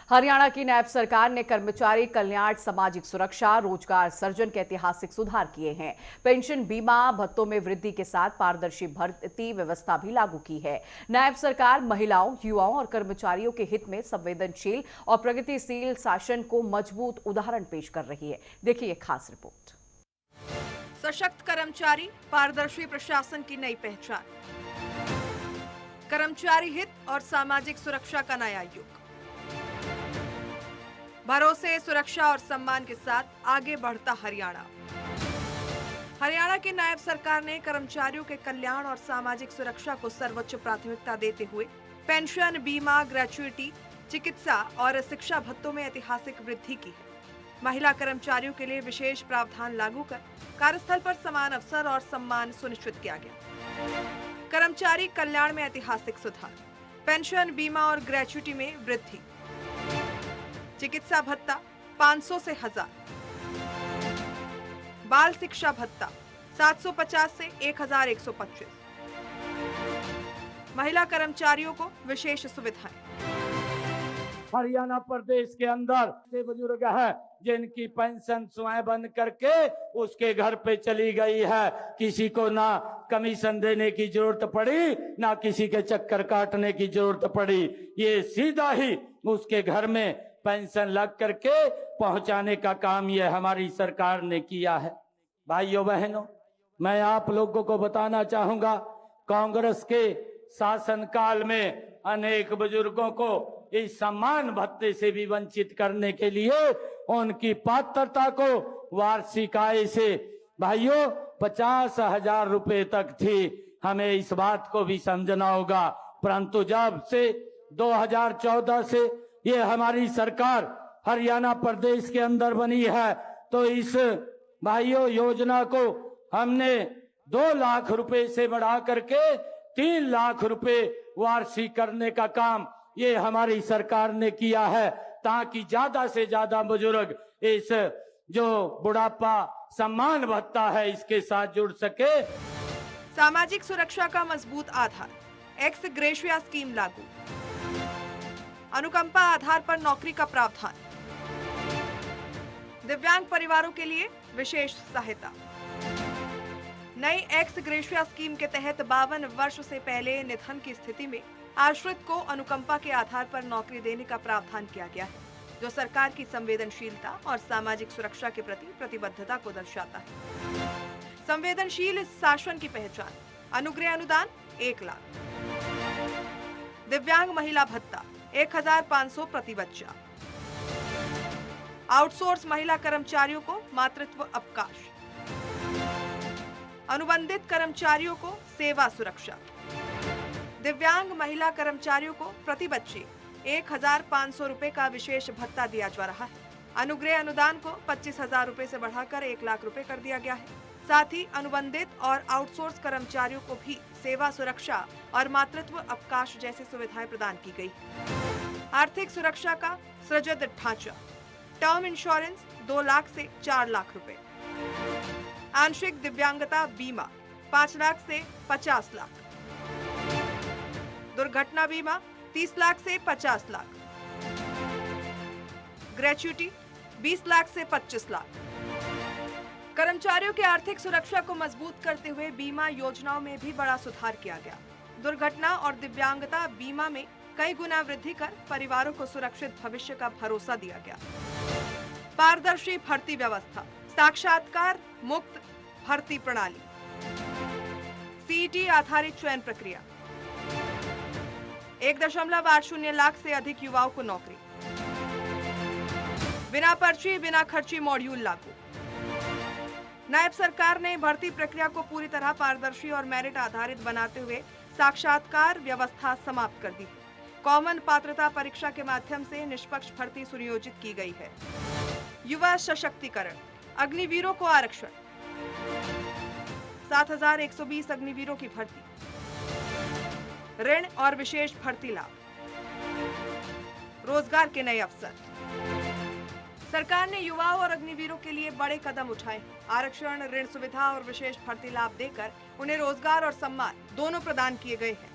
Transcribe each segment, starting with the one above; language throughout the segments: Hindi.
हरियाणा की नैब सरकार ने कर्मचारी कल्याण, सामाजिक सुरक्षा, रोजगार सृजन के ऐतिहासिक सुधार किए हैं। पेंशन, बीमा, भत्तों में वृद्धि के साथ पारदर्शी भर्ती व्यवस्था भी लागू की है। नैब सरकार महिलाओं, युवाओं और कर्मचारियों के हित में संवेदनशील और प्रगतिशील शासन को मजबूत उदाहरण पेश कर रही है। देखिए खास रिपोर्ट। सशक्त कर्मचारी, पारदर्शी प्रशासन की नई पहचान। कर्मचारी हित और सामाजिक सुरक्षा का नया युग। भरोसे, सुरक्षा और सम्मान के साथ आगे बढ़ता हरियाणा। हरियाणा की नायब सरकार ने कर्मचारियों के कल्याण और सामाजिक सुरक्षा को सर्वोच्च प्राथमिकता देते हुए पेंशन, बीमा, ग्रेच्युइटी, चिकित्सा और शिक्षा भत्तों में ऐतिहासिक वृद्धि की है। महिला कर्मचारियों के लिए विशेष प्रावधान लागू कर कार्यस्थल पर समान अवसर और सम्मान सुनिश्चित किया गया। कर्मचारी कल्याण में ऐतिहासिक सुधार, पेंशन, बीमा और ग्रेच्युइटी में वृद्धि, चिकित्सा भत्ता 500 से 1000, बाल शिक्षा भत्ता 750 से 1125, महिला कर्मचारियों को विशेष सुविधाएं। हरियाणा प्रदेश के अंदर से बुजुर्ग है जिनकी पेंशन स्वयं बंद करके उसके घर पे चली गई है। किसी को ना कमीशन देने की जरूरत पड़ी, ना किसी के चक्कर काटने की जरूरत पड़ी। ये सीधा ही उसके घर में पेंशन लग करके पहुंचाने का काम ये हमारी सरकार ने किया है। भाइयों बहनों, मैं आप लोगों को बताना चाहूंगा, कांग्रेस के शासनकाल में अनेक बुजुर्गों को इस सम्मान भत्ते से भी वंचित करने के लिए उनकी पात्रता को वार्षिक आय से भाइयों 50,000 रुपए तक थी। हमें इस बात को भी समझना होगा। परंतु जब से 2014 से ये हमारी सरकार हरियाणा प्रदेश के अंदर बनी है तो इस भाइयों योजना को हमने 2 लाख रुपए से बढ़ा करके 3 लाख रुपए वार्षिक करने का काम ये हमारी सरकार ने किया है, ताकि ज्यादा से ज्यादा बुजुर्ग इस जो बुढ़ापा सम्मान भत्ता है इसके साथ जुड़ सके। सामाजिक सुरक्षा का मजबूत आधार, एक्स ग्रेशिया स्कीम लागू, अनुकंपा आधार पर नौकरी का प्रावधान, दिव्यांग परिवारों के लिए विशेष सहायता। नई एक्स ग्रेशिया स्कीम के तहत 52 वर्ष से पहले निधन की स्थिति में आश्रित को अनुकंपा के आधार पर नौकरी देने का प्रावधान किया गया है, जो सरकार की संवेदनशीलता और सामाजिक सुरक्षा के प्रति प्रतिबद्धता को दर्शाता है। संवेदनशील शासन की पहचान, अनुग्रह अनुदान 1 लाख, दिव्यांग महिला भत्ता 1500 प्रति बच्चा, आउटसोर्स महिला कर्मचारियों को मातृत्व अवकाश, अनुबंधित कर्मचारियों को सेवा सुरक्षा, दिव्यांग महिला कर्मचारियों को प्रति बच्चे 1500 रुपए का विशेष भत्ता दिया जा रहा है। अनुग्रह अनुदान को 25,000 रुपए से बढ़ाकर 1 लाख रुपए कर दिया गया है। साथ ही अनुबंधित और आउटसोर्स कर्मचारियों को भी सेवा सुरक्षा और मातृत्व अवकाश जैसी सुविधाएं प्रदान की गई। आर्थिक सुरक्षा का सृजित ढांचा, टर्म इंश्योरेंस 2 लाख से 4 लाख रुपए, आंशिक दिव्यांगता बीमा 5 लाख से 50 लाख, दुर्घटना बीमा 30 लाख से 50 लाख, ग्रेच्युइटी 20 लाख से 25 लाख। कर्मचारियों की आर्थिक सुरक्षा को मजबूत करते हुए बीमा योजनाओं में भी बड़ा सुधार किया गया। दुर्घटना और दिव्यांगता बीमा में कई गुना वृद्धि कर परिवारों को सुरक्षित भविष्य का भरोसा दिया गया। पारदर्शी भर्ती व्यवस्था, साक्षात्कार मुक्त भर्ती प्रणाली, सीईटी आधारित चयन प्रक्रिया, 1.80 लाख से अधिक युवाओं को नौकरी, बिना पर्ची बिना खर्ची मॉड्यूल लागू। नायब सरकार ने भर्ती प्रक्रिया को पूरी तरह पारदर्शी और मेरिट आधारित बनाते हुए साक्षात्कार व्यवस्था समाप्त कर दी है। कॉमन पात्रता परीक्षा के माध्यम से निष्पक्ष भर्ती सुनियोजित की गई है। युवा सशक्तिकरण, अग्निवीरों को आरक्षण, 7120 अग्निवीरों की भर्ती, ऋण और विशेष भर्ती लाभ, रोजगार के नए अवसर। सरकार ने युवाओं और अग्निवीरों के लिए बड़े कदम उठाए। आरक्षण, ऋण सुविधा और विशेष भर्ती लाभ देकर उन्हें रोजगार और सम्मान दोनों प्रदान किए गए हैं।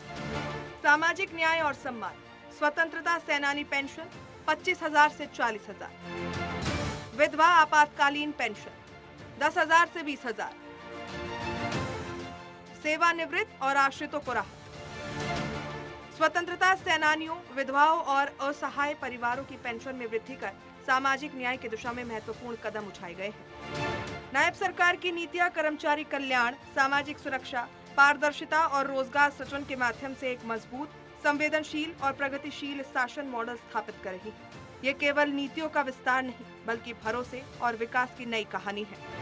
सामाजिक न्याय और सम्मान, स्वतंत्रता सेनानी पेंशन, 25,000 से 40,000। विधवा आपातकालीन पेंशन 10,000 से 20,000। सेवानिवृत्त और आश्रितों को राहत। स्वतंत्रता सेनानियों, विधवाओं और असहाय परिवारों की पेंशन में वृद्धि कर सामाजिक न्याय की दिशा में महत्वपूर्ण कदम उठाए गए हैं। नायब सरकार की नीतियां कर्मचारी कल्याण, सामाजिक सुरक्षा, पारदर्शिता और रोजगार सृजन के माध्यम से एक मजबूत, संवेदनशील और प्रगतिशील शासन मॉडल स्थापित कर रही है। ये केवल नीतियों का विस्तार नहीं, बल्कि भरोसे और विकास की नई कहानी है।